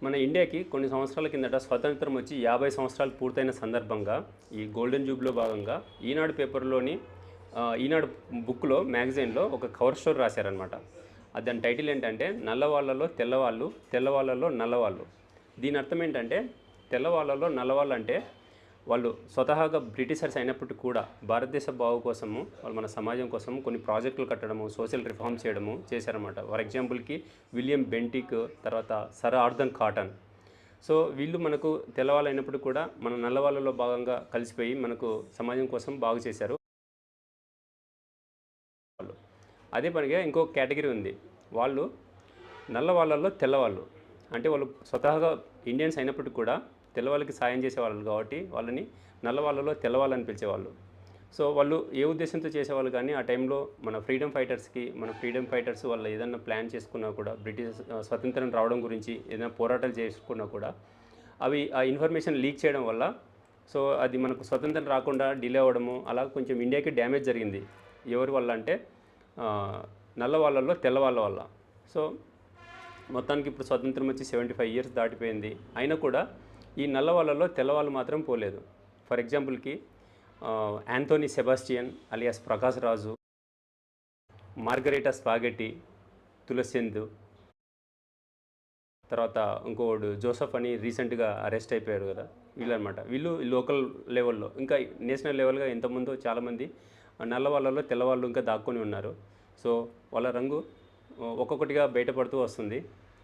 మన ఇండియాకి కొన్ని సంవత్సరాల కిందట స్వతంత్రం వచ్చి 50 సంవత్సరాలు పూర్తయిన సందర్భంగా ఈ గోల్డెన్ జూబ్లీలో భాగంగా ఈనాడు పేపర్లోని ఈనాడు బుక్లో మ్యాగజైన్లో ఒక కవర్ స్టోరీ రాశారనమాట. దాని టైటిల్ ఏంటంటే నల్లవాళ్ళలో తెల్లవాళ్ళు, తెల్లవాళ్ళలో నల్లవాళ్ళు. దీని అర్థం ఏంటంటే తెల్లవాళ్ళలో నల్లవాళ్ళు అంటే వాళ్ళు స్వతహాగా బ్రిటిషర్స్ అయినప్పటికీ కూడా భారతదేశ బాగు కోసము వాళ్ళు మన సమాజం కోసం కొన్ని ప్రాజెక్టులు కట్టడము, సోషల్ రిఫార్మ్ చేయడము చేశారన్నమాట. ఫర్ ఎగ్జాంపుల్కి విలియం బెంటిక్, తర్వాత సర్ ఆర్థర్ కాటన్. సో వీళ్ళు మనకు తెల్లవాళ్ళు అయినప్పుడు కూడా మన నల్లవాళ్ళలో భాగంగా కలిసిపోయి మనకు సమాజం కోసం బాగు చేశారు. వాళ్ళు అదే పనిగా ఇంకో కేటగిరీ ఉంది. వాళ్ళు నల్లవాళ్ళల్లో తెల్లవాళ్ళు అంటే వాళ్ళు స్వతహాగా ఇండియన్స్ అయినప్పటికీ కూడా తెల్లవాళ్ళకి సాయం చేసేవాళ్ళు కాబట్టి వాళ్ళని నల్లవాళ్ళలో తెల్లవాళ్ళని పిలిచేవాళ్ళు. సో వాళ్ళు ఏ ఉద్దేశంతో చేసేవాళ్ళు కానీ ఆ టైంలో మన ఫ్రీడమ్ ఫైటర్స్ వాళ్ళు ఏదైనా ప్లాన్ చేసుకున్నా కూడా బ్రిటిష్ స్వతంత్రం రావడం గురించి ఏదైనా పోరాటాలు చేసుకున్నా కూడా అవి ఆ ఇన్ఫర్మేషన్ లీక్ చేయడం వల్ల సో అది మనకు స్వతంత్రం రాకుండా డిలే అవ్వడము అలా కొంచెం ఇండియాకి డ్యామేజ్ జరిగింది. ఎవరి వల్ల అంటే నల్లవాళ్ళల్లో తెల్లవాళ్ళ వల్ల. సో మొత్తానికి ఇప్పుడు స్వతంత్రం వచ్చి 75 ఇయర్స్ దాటిపోయింది. అయినా కూడా ఈ నల్లవాళ్ళలో తెల్లవాళ్ళు మాత్రం పోలేదు. ఫర్ ఎగ్జాంపుల్కి యాంథోనీ సెబాస్టియన్ అలియాస్ ప్రకాష్ రాజు, మార్గరేటా స్పాగెట్టి, తులసిందు, తర్వాత ఇంకోడు జోసఫ్ అని రీసెంట్గా అరెస్ట్ అయిపోయారు కదా, వీళ్ళనమాట. వీళ్ళు లోకల్ లెవెల్లో ఇంకా నేషనల్ లెవెల్గా ఎంతమందో చాలామంది నల్లవాళ్ళలో తెల్లవాళ్ళు ఇంకా దాక్కొని ఉన్నారు. సో వాళ్ళ రంగు ఒక్కొక్కటిగా బయటపడుతూ వస్తుంది.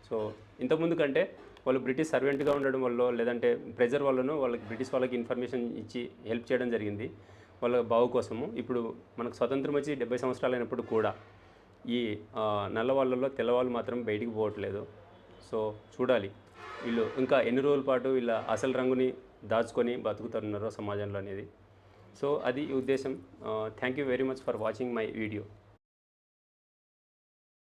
సో ఇంతకుముందు కంటే వాళ్ళు బ్రిటిష్ సర్వెంట్గా ఉండడం వల్ల లేదంటే ప్రెజర్ వల్లనూ వాళ్ళకి బ్రిటిష్ వాళ్ళకి ఇన్ఫర్మేషన్ ఇచ్చి హెల్ప్ చేయడం జరిగింది వాళ్ళ బాగు కోసము. ఇప్పుడు మనకు స్వతంత్రం వచ్చి 70 సంవత్సరాలు అయినప్పుడు కూడా ఈ నల్లవాళ్ళలో తెల్లవాళ్ళు మాత్రం బయటికి పోవట్లేదు. సో చూడాలి వీళ్ళు ఇంకా ఎన్ని రోజుల పాటు వీళ్ళ అసలు రంగుని దాచుకొని బతుకుతున్నారో సమాజంలో అనేది. సో అది ఈ ఉద్దేశం. Thank you very much for watching my video.